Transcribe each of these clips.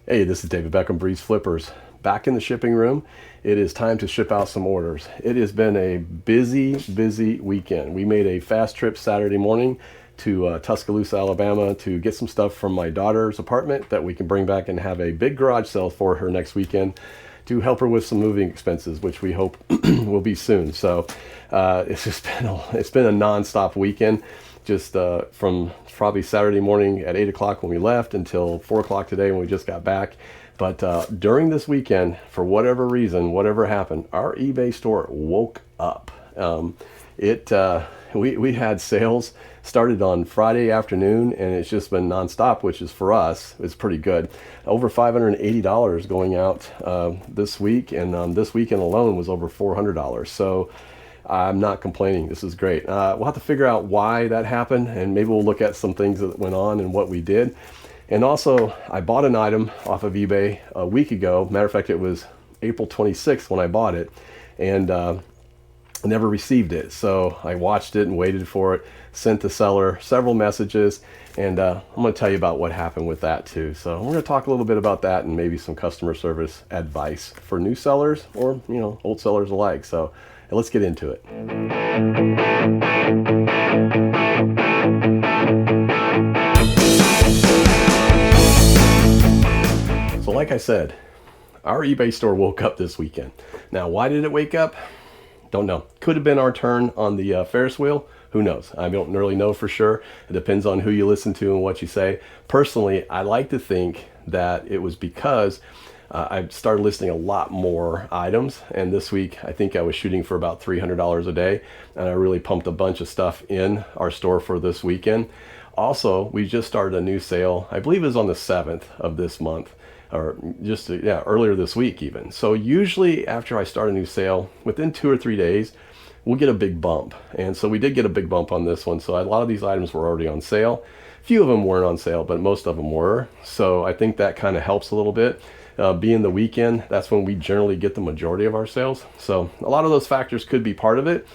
Hey, this is David Beckham, Breeze Flippers. Back in the shipping room. It is time to ship out some orders. It has been a busy weekend. We made a fast trip Saturday morning to Tuscaloosa, Alabama to get some stuff from my daughter's apartment that we can bring back and have a big garage sale for her next weekend to help her with some moving expenses, which we hope will be soon. So it's been a non-stop weekend. Just from probably Saturday morning at 8 o'clock when we left until 4 o'clock today when we just got back. But during this weekend, for whatever reason, whatever happened, our eBay store woke up. We had sales started on Friday afternoon, and it's just been nonstop, which is for us, it's pretty good. Over $580 going out this week, and this weekend alone was over $400. So I'm not complaining. This is great. We'll have to figure out why that happened, and maybe we'll look at some things that went on and what we did. And also, I bought an item off of eBay a week ago. Matter of fact, it was April 26th when I bought it, and I never received it. So I watched it and waited for it, sent the seller several messages, and I'm going to tell you about what happened with that too. So we're going to talk a little bit about that and maybe some customer service advice for new sellers or, old sellers alike. So let's get into it. So like I said, our eBay store woke up this weekend. Now, why did it wake up? Don't know. Could have been our turn on the Ferris wheel. Who knows? I don't really know for sure. It depends on who you listen to and what you say. Personally, I like to think that it was because I started listing a lot more items, and this week I think I was shooting for about $300 a day, and I really pumped a bunch of stuff in our store for this weekend. Also, we just started a new sale. I believe it was on the 7th of this month, or just earlier this week even. So usually after I start a new sale, within 2 or 3 days, we'll get a big bump. And so we did get a big bump on this one. So a lot of these items were already on sale. Few of them weren't on sale, but most of them were. So I think that kind of helps a little bit. Being the weekend, that's when we generally get the majority of our sales. So a lot of those factors could be part of it.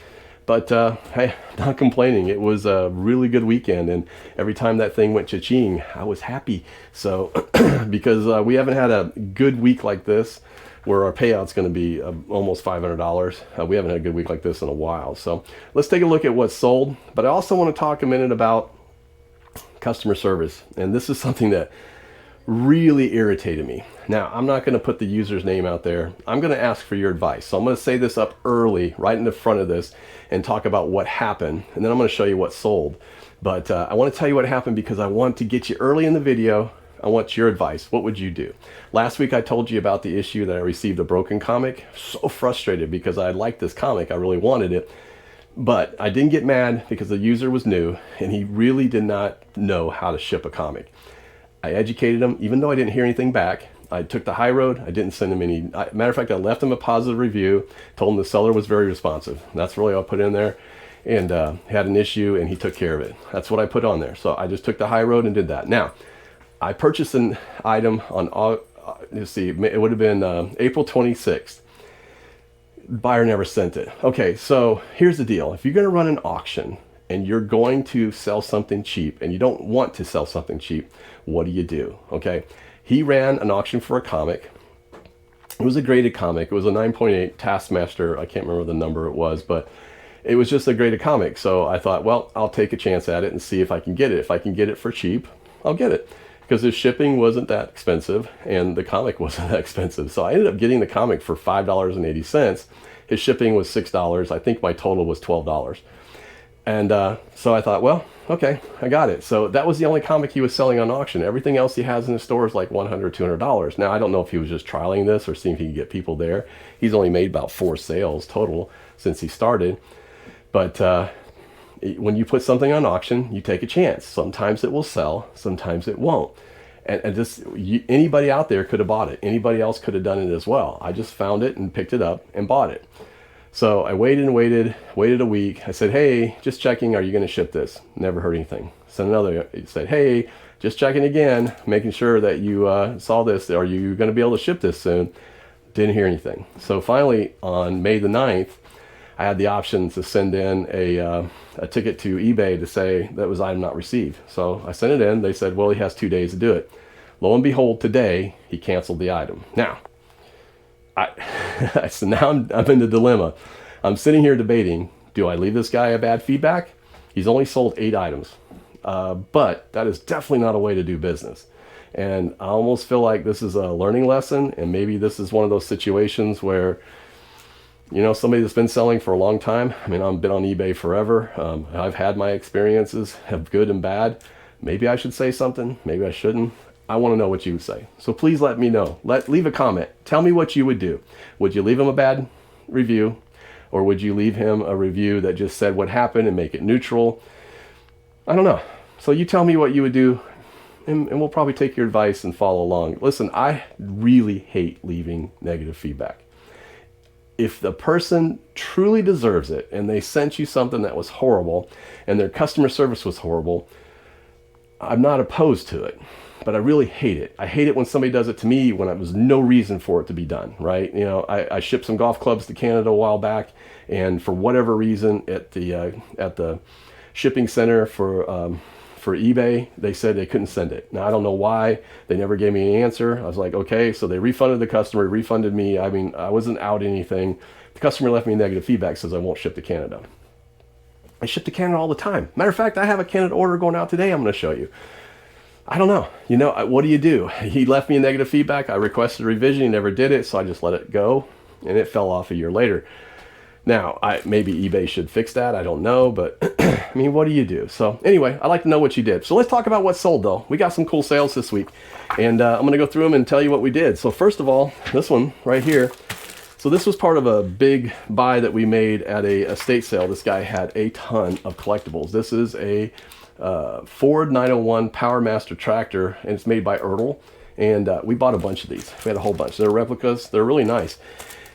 But hey, not complaining. It was a really good weekend, and every time that thing went cha-ching, I was happy. So because we haven't had a good week like this where our payout's going to be almost $500. We haven't had a good week like this in a while. So let's take a look at what's sold. But I also want to talk a minute about customer service, and this is something that really irritated me. Now, I'm not going to put the user's name out there. I'm going to ask for your advice. So I'm going to say this up early, right in the front of this, and talk about what happened. And then I'm going to show you what sold. But I want to tell you what happened because I want to get you early in the video. I want your advice. What would you do? Last week I told you about the issue that I received a broken comic. So frustrated because I liked this comic. I really wanted it. But I didn't get mad because the user was new and he really did not know how to ship a comic. I educated him, even though I didn't hear anything back. I took the high road. I didn't send him any. Matter of fact, I left him a positive review, told him the seller was very responsive. That's really all I put in there. And had an issue and he took care of it. That's what I put on there. So I just took the high road and did that. Now, I purchased an item on, let's see, it would have been April 26th. Buyer never sent it. Okay, so here's the deal. If you're going to run an auction and you're going to sell something cheap and you don't want to sell something cheap, what do? Okay, he ran an auction for a comic. It was a graded comic. It was a 9.8 Taskmaster. I can't remember the number it was, but it was just a graded comic. So I thought, well, I'll take a chance at it and see if I can get it. If I can get it for cheap, I'll get it. Because his shipping wasn't that expensive and the comic wasn't that expensive. So I ended up getting the comic for $5.80. His shipping was $6. I think my total was $12. And so I thought, well, okay, I got it. So that was the only comic he was selling on auction. Everything else he has in his store is like $100, $200. Now, I don't know if he was just trialing this or seeing if he could get people there. He's only made about 4 sales total since he started. But when you put something on auction, you take a chance. Sometimes it will sell, sometimes it won't. And just anybody out there could have bought it. Anybody else could have done it as well. I just found it and picked it up and bought it. So I waited a week. I said, hey, just checking, are you going to ship this? Never heard anything. Sent another, said, hey, just checking again, making sure that you saw this. Are you going to be able to ship this soon? Didn't hear anything. So finally, on May the 9th, I had the option to send in a ticket to eBay to say that was item not received. So I sent it in. They said, well, he has 2 days to do it. Lo and behold, today he canceled the item. Now, so now I'm in the dilemma. I'm sitting here debating, do I leave this guy a bad feedback? He's only sold 8 items, but that is definitely not a way to do business. And I almost feel like this is a learning lesson, and maybe this is one of those situations where, you know, somebody that's been selling for a long time. I mean, I've been on eBay forever. I've had my experiences, have good and bad. Maybe I should say something. Maybe I shouldn't. I want to know what you would say. So please let me know. Leave a comment. Tell me what you would do. Would you leave him a bad review? Or would you leave him a review that just said what happened and make it neutral? I don't know. So you tell me what you would do, and we'll probably take your advice and follow along. Listen, I really hate leaving negative feedback. If the person truly deserves it and they sent you something that was horrible and their customer service was horrible, I'm not opposed to it, but I really hate it. I hate it when somebody does it to me when there was no reason for it to be done, right? You know, I shipped some golf clubs to Canada a while back, and for whatever reason at the shipping center for eBay, they said they couldn't send it. Now, I don't know why. They never gave me an answer. I was like, okay, so they refunded the customer, refunded me. I mean, I wasn't out anything. The customer left me negative feedback, says I won't ship to Canada. I ship to Canada all the time. Matter of fact, I have a Canada order going out today I'm going to show you. I don't know. You know, what do? He left me a negative feedback. I requested a revision. He never did it, so I just let it go, and it fell off a year later. Now, maybe eBay should fix that. I don't know, but I mean, what do you do? So anyway, I'd like to know what you did. So let's talk about what sold, though. We got some cool sales this week, and I'm going to go through them and tell you what we did. So first of all, this one right here. So this was part of a big buy that we made at a estate sale. This guy had a ton of collectibles. This is a Ford 901 PowerMaster tractor, and it's made by Ertl. And we bought a bunch of these. We had a whole bunch. They're replicas. They're really nice.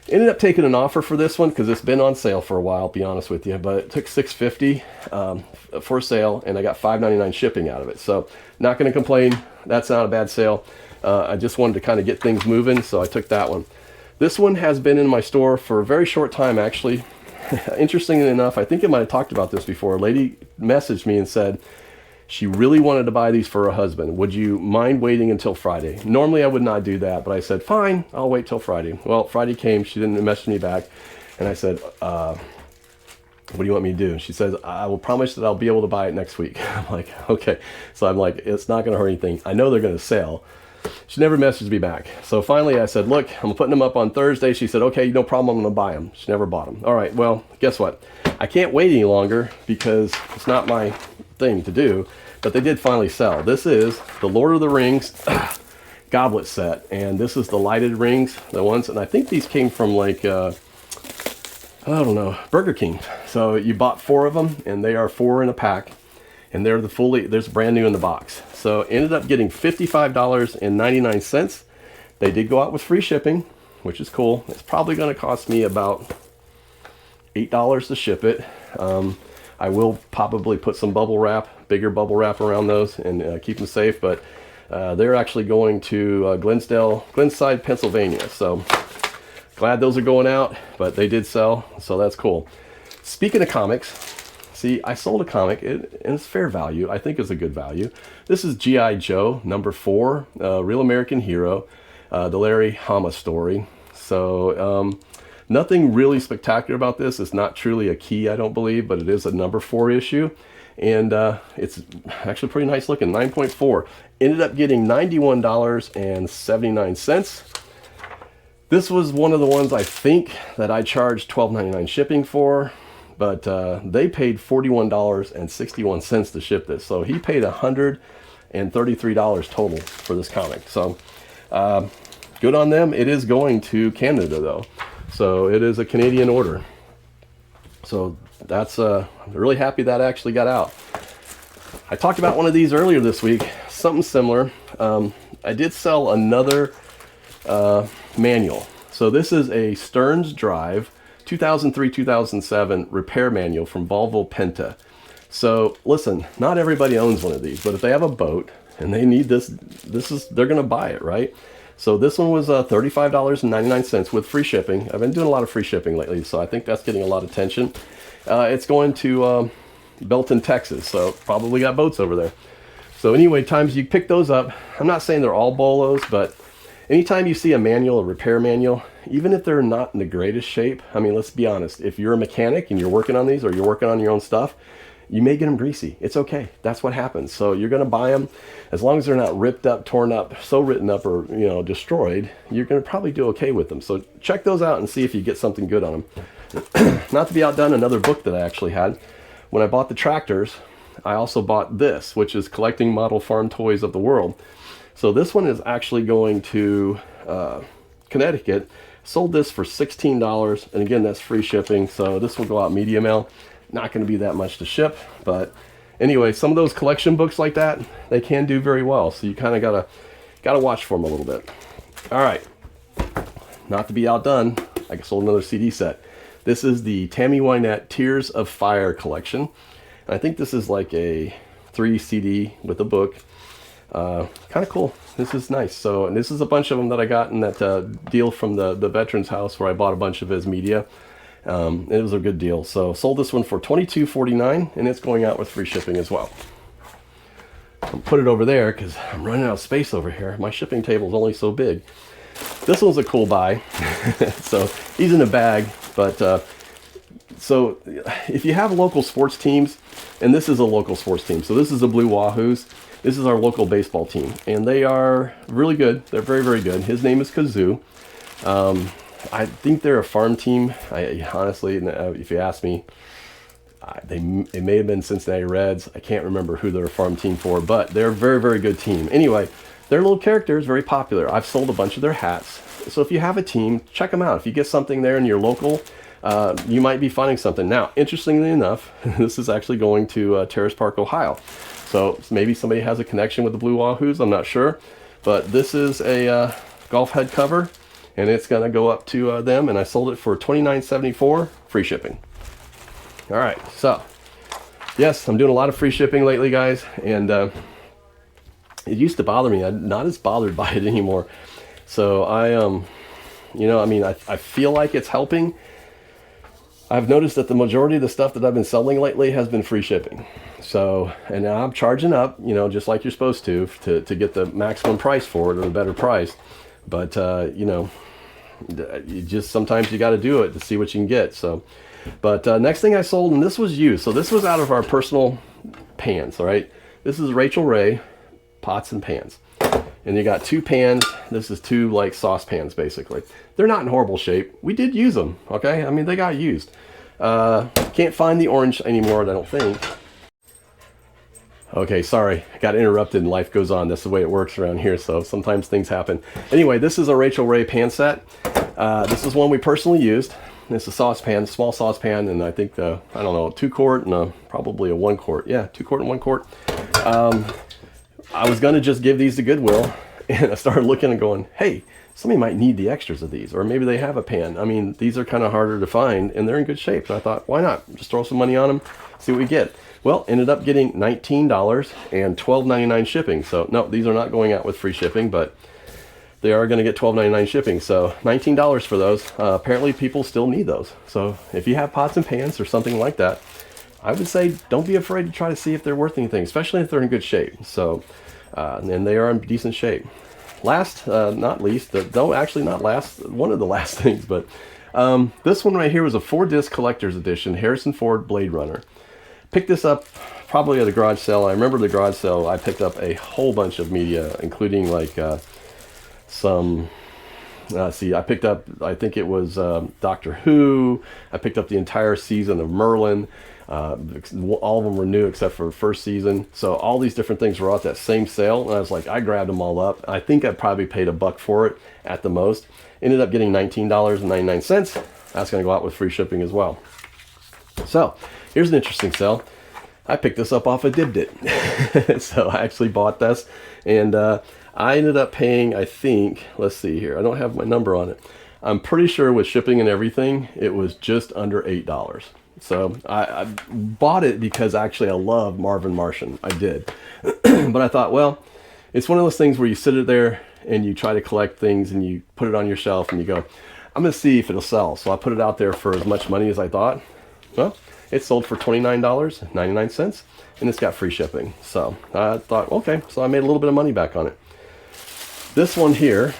Ended up taking an offer for this one because it's been on sale for a while, to be honest with you. But it took $650 for sale, and I got $5.99 shipping out of it. So not going to complain. That's not a bad sale. I just wanted to kind of get things moving, so I took that one. This one has been in my store for a very short time, actually. Interestingly enough, I think I might have talked about this before. A lady messaged me and said she really wanted to buy these for her husband. Would you mind waiting until Friday? Normally I would not do that, but I said, fine, I'll wait till Friday. Well, Friday came, she didn't message me back, and I said, what do you want me to do? And she says, I will promise that I'll be able to buy it next week. I'm like, okay. So I'm like, it's not gonna hurt anything. I know they're gonna sell. She never messaged me back. So finally I said, look, I'm putting them up on Thursday. She said, okay, no problem, I'm gonna buy them. She never bought them. All right, well, guess what? I can't wait any longer because it's not my thing to do, but they did finally sell. This is the Lord of the Rings goblet set, and this is the lighted rings, the ones, and I think these came from like, I don't know, Burger King. So you bought 4 of them, and they are 4 in a pack, and they're there's brand new in the box. So ended up getting $55.99. They did go out with free shipping, which is cool. It's probably going to cost me about $8 to ship it. I will probably put some bubble wrap, bigger bubble wrap around those and keep them safe, but they're actually going to Glenside, Pennsylvania. So glad those are going out, but they did sell, so that's cool. Speaking of comics, see, I sold a comic, and it's fair value. I think it's a good value. This is G.I. Joe, number 4, Real American Hero, the Larry Hama story. So nothing really spectacular about this. It's not truly a key, I don't believe, but it is a number 4 issue. And it's actually pretty nice looking, 9.4. Ended up getting $91.79. This was one of the ones I think that I charged $12.99 shipping for, but they paid $41.61 to ship this. So he paid $133 total for this comic. So good on them. It is going to Canada though. So it is a Canadian order. So that's really happy that actually got out. I talked about one of these earlier this week, something similar. I did sell another manual. So this is a Stearns Drive 2003-2007 repair manual from Volvo Penta. So listen, not everybody owns one of these, but if they have a boat and they need this, they're gonna buy it, right? So this one was $35.99 with free shipping. I've been doing a lot of free shipping lately, so I think that's getting a lot of attention. It's going to Belton, Texas, so probably got boats over there. So anyway, times you pick those up, I'm not saying they're all bolos, but anytime you see a manual, a repair manual, even if they're not in the greatest shape, I mean, let's be honest, if you're a mechanic and you're working on these or you're working on your own stuff, you may get them greasy. It's okay. That's what happens. So you're going to buy them as long as they're not ripped up, torn up, so written up, or, you know, destroyed, you're going to probably do okay with them. So check those out and see if you get something good on them. Not to be outdone, another book that I actually had. When I bought the tractors, I also bought this, which is Collecting Model Farm Toys of the World. So this one is actually going to Connecticut. Sold this for $16, and again, that's free shipping. So this will go out media mail. Not going to be that much to ship, but anyway, some of those collection books like that, they can do very well. So you kind of gotta watch for them a little bit. All right, not to be outdone, I sold another CD set. This is the Tammy Wynette Tears of Fire collection. And I think this is like a 3 CD with a book. Kind of cool. This is nice. So, and this is a bunch of them that I got in that deal from the Veterans House where I bought a bunch of his media. It was a good deal. So sold this one for $22.49, and it's going out with free shipping as well. I'll put it over there because I'm running out of space over here. My shipping table is only so big. This one's a cool buy. So he's in a bag, but so if you have local sports teams, and this is a local sports team, so this is the Blue Wahoos. This is our local baseball team, and they are really good. They're very, very good. His name is Kazoo. I think they're a farm team. Honestly, if you ask me, it may have been Cincinnati Reds. I can't remember who they're a farm team for, but they're a very, very good team. Anyway, their little character is very popular. I've sold a bunch of their hats. So if you have a team, check them out. If you get something there in your local, you might be finding something. Now, interestingly enough, this is actually going to Terrace Park, Ohio. So maybe somebody has a connection with the Blue Wahoos. I'm not sure. But this is a golf head cover, and it's going to go up to them. And I sold it for $29.74, free shipping. All right, so yes, I'm doing a lot of free shipping lately, guys, and it used to bother me. I'm not as bothered by it anymore. So I feel like it's helping. I've noticed that the majority of the stuff that I've been selling lately has been free shipping. So, and now I'm charging up, just like you're supposed to get the maximum price for it, or the better price. But you just sometimes you got to do it to see what you can get. So. But next thing I sold, and this was used. So this was out of our personal pans, all right? This is Rachel Ray pots and pans. And you got 2 pans. This is 2 like saucepans, basically. They're not in horrible shape. We did use them, okay? I mean, they got used. Can't find the orange anymore, I don't think. Okay, sorry. I got interrupted and life goes on. That's the way it works around here, so sometimes things happen. Anyway, this is a Rachel Ray pan set. This is one we personally used. It's a saucepan, small saucepan, and I think, 2 quart and probably a 1 quart. Yeah, 2 quart and 1 quart. I was going to just give these to Goodwill, and I started looking and going, hey, somebody might need the extras of these, or maybe they have a pan. I mean, these are kind of harder to find, and they're in good shape. And I thought, why not? Just throw some money on them, see what we get. Well, ended up getting $19 and $12.99 shipping. So, no, these are not going out with free shipping, but they are going to get $12.99 shipping. So $19 for those. Apparently people still need those. So if you have pots and pans or something like that, I would say don't be afraid to try to see if they're worth anything, especially if they're in good shape. So, and they are in decent shape. Last, not least, not last, one of the last things, but this one right here was a 4-disc collector's edition, Harrison Ford Blade Runner. Picked this up probably at a garage sale. I remember the garage sale, I picked up a whole bunch of media, including like I picked up, I think it was Doctor Who. I picked up the entire season of Merlin. All of them were new except for the first season. So all these different things were at that same sale, and I was like, I grabbed them all up. I think I probably paid $1 for it at the most. Ended up getting $19.99. That's going to go out with free shipping as well. So here's an interesting sale. I picked this up off of Dibdit. So I actually bought this, and I ended up paying, I think, let's see here, I don't have my number on it. I'm pretty sure with shipping and everything, it was just under $8. So I bought it because actually I love Marvin Martian. I did. But I thought, well, it's one of those things where you sit it there and you try to collect things and you put it on your shelf and you go, I'm going to see if it'll sell. So I put it out there for as much money as I thought. Well, It sold for $29.99, and it's got free shipping. So I thought, okay, so I made a little bit of money back on it. This one here,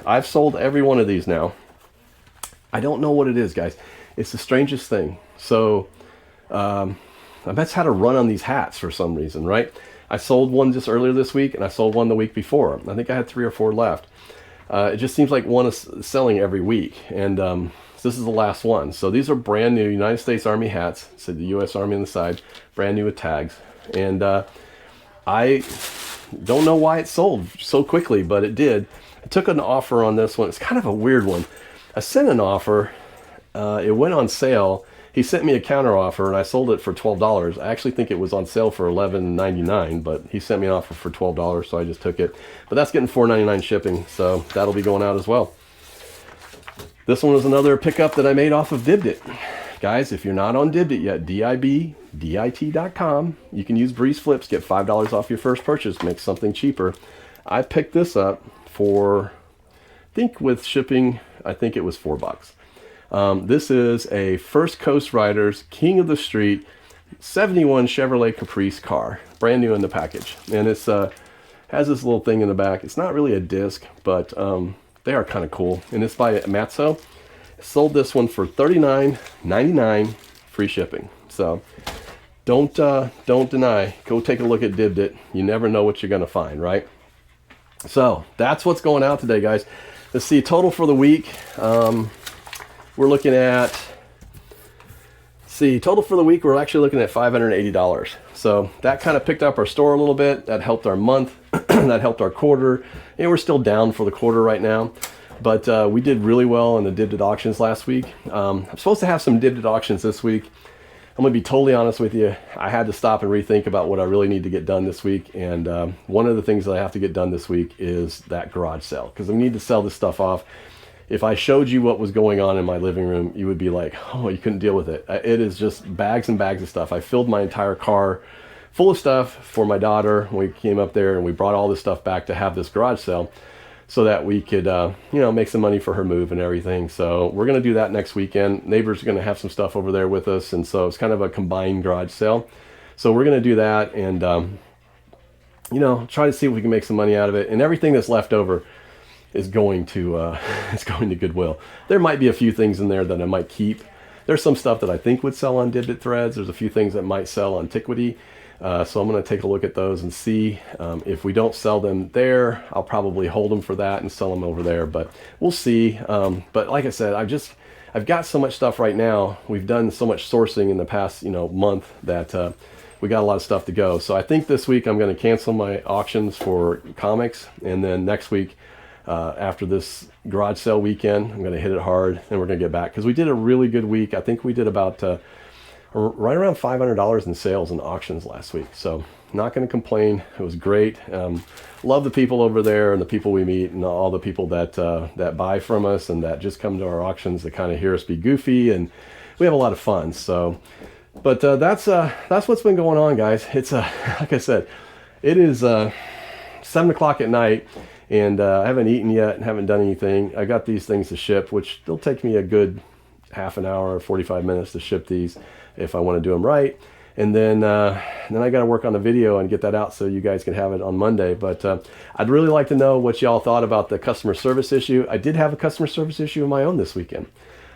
I've sold every one of these now. I don't know what it is, guys. It's the strangest thing. So I just had a run on these hats for some reason, right? I sold one just earlier this week, and I sold one the week before. I think I had 3 or 4 left. It just seems like one is selling every week, and this is the last one. So these are brand new United States Army hats. It said the U.S. Army on the side, brand new with tags. And I don't know why it sold so quickly, but it did. I took an offer on this one. It's kind of a weird one. I sent an offer. It went on sale. He sent me a counter offer, and I sold it for $12. I actually think it was on sale for $11.99, but he sent me an offer for $12, so I just took it. But that's getting $4.99 shipping, so that'll be going out as well. This one was another pickup that I made off of Dibdit. Guys, if you're not on Dibdit yet, DIBDIT.com, you can use Breeze Flips, get $5 off your first purchase, make something cheaper. I picked this up for, I think with shipping, I think it was $4. This is a First Coast Riders King of the Street 71 Chevrolet Caprice car, brand new in the package. And it's has this little thing in the back. It's not really a disc, but they are kind of cool. And it's by Matzo. Sold this one for $39.99, free shipping. So don't deny. Go take a look at Dibdit. You never know what you're gonna find, right? So that's what's going out today, guys. Let's see, total for the week. We're looking at, total for the week, we're actually looking at $580. So that kind of picked up our store a little bit. That helped our month. That helped our quarter. And we're still down for the quarter right now. But we did really well in the Dibdit auctions last week. I'm supposed to have some Dibdit auctions this week. I'm going to be totally honest with you. I had to stop and rethink about what I really need to get done this week. And one of the things that I have to get done this week is that garage sale, because I need to sell this stuff off. If I showed you what was going on in my living room, you would be like, oh, you couldn't deal with it. It is just bags and bags of stuff. I filled my entire car full of stuff for my daughter when we came up there, and we brought all this stuff back to have this garage sale so that we could, make some money for her move and everything. So we're going to do that next weekend. Neighbors are going to have some stuff over there with us, and so it's kind of a combined garage sale. So we're going to do that and, try to see if we can make some money out of it. And everything that's left over is going to Goodwill. There might be a few things in there that I might keep. There's some stuff that I think would sell on Dibdit Threads. There's a few things that might sell on Tiquity. So I'm going to take a look at those and see if we don't sell them there. I'll probably hold them for that and sell them over there, but we'll see. But like I said, I've got so much stuff right now. We've done so much sourcing in the past month that we got a lot of stuff to go. So I think this week I'm going to cancel my auctions for comics, and then next week, after this garage sale weekend, I'm going to hit it hard, and we're going to get back, because we did a really good week. I think we did about right around $500 in sales and auctions last week. So not going to complain. It was great. Love the people over there and the people we meet and all the people that buy from us and that just come to our auctions to kind of hear us be goofy, and we have a lot of fun. So, but that's what's been going on, guys. It's like I said, it is 7 o'clock at night. And I haven't eaten yet and haven't done anything. I got these things to ship, which will take me a good half an hour or 45 minutes to ship these if I want to do them right. And then I got to work on the video and get that out so you guys can have it on Monday. But I'd really like to know what y'all thought about the customer service issue. I did have a customer service issue of my own this weekend.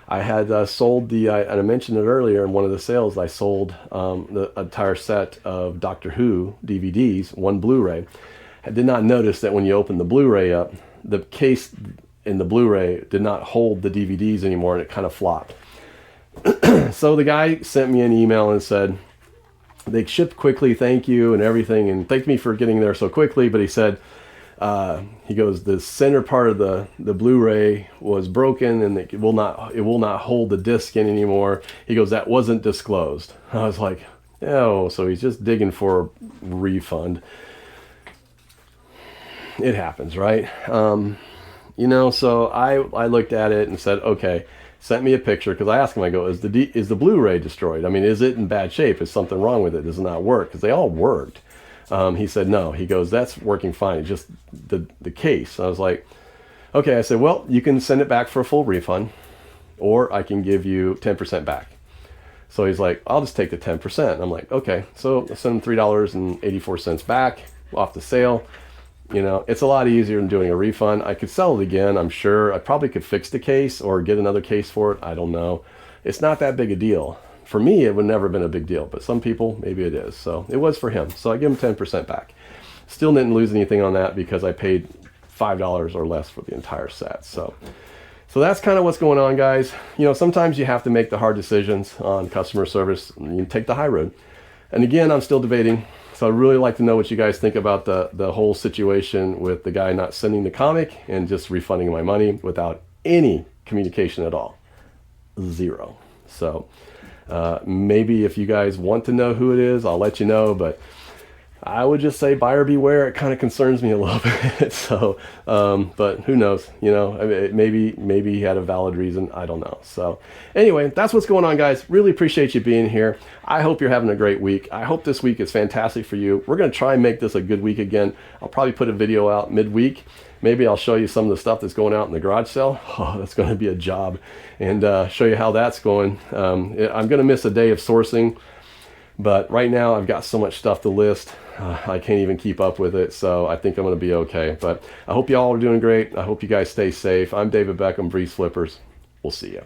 I had sold and I mentioned it earlier in one of the sales, I sold the entire set of Doctor Who DVDs, one Blu-ray. I did not notice that when you open the Blu-ray up, the case in the Blu-ray did not hold the DVDs anymore, and it kind of flopped. So the guy sent me an email and said, they shipped quickly, thank you, and everything, and thanked me for getting there so quickly, but he said, he goes, the center part of the Blu-ray was broken, and it will not hold the disc in anymore. He goes, that wasn't disclosed. I was like, oh, so he's just digging for a refund. It happens, right? So I looked at it and said, okay, sent me a picture, because I asked him, I go, is the Blu-ray destroyed? I mean, is it in bad shape? Is something wrong with it? Does it not work? Because they all worked. He said, no. He goes, that's working fine. It's just the case. I was like, okay. I said, well, you can send it back for a full refund, or I can give you 10% back. So he's like, I'll just take the 10%. I'm like, okay. So I send him $3.84 back off the sale. You know, it's a lot easier than doing a refund. I could sell it again, I'm sure. I probably could fix the case or get another case for it. I don't know. It's not that big a deal. For me, it would never have been a big deal, but some people, maybe it is. So it was for him. So I give him 10% back. Still didn't lose anything on that because I paid $5 or less for the entire set. So that's kind of what's going on, guys. You know, sometimes you have to make the hard decisions on customer service. You take the high road. And again, I'm still debating. So I'd really like to know what you guys think about the whole situation with the guy not sending the comic and just refunding my money without any communication at all. Zero. So maybe if you guys want to know who it is, I'll let you know. But I would just say buyer beware. It kind of concerns me a little bit. So, but who knows? You know, I mean, maybe he had a valid reason. I don't know. So anyway, that's what's going on, guys. Really appreciate you being here. I hope you're having a great week. I hope this week is fantastic for you. We're going to try and make this a good week again. I'll probably put a video out midweek. Maybe I'll show you some of the stuff that's going out in the garage sale. Oh, that's going to be a job, and show you how that's going. I'm going to miss a day of sourcing, but right now I've got so much stuff to list. I can't even keep up with it, so I think I'm going to be okay. But I hope you all are doing great. I hope you guys stay safe. I'm David Beckham, Breeze Flippers. We'll see you.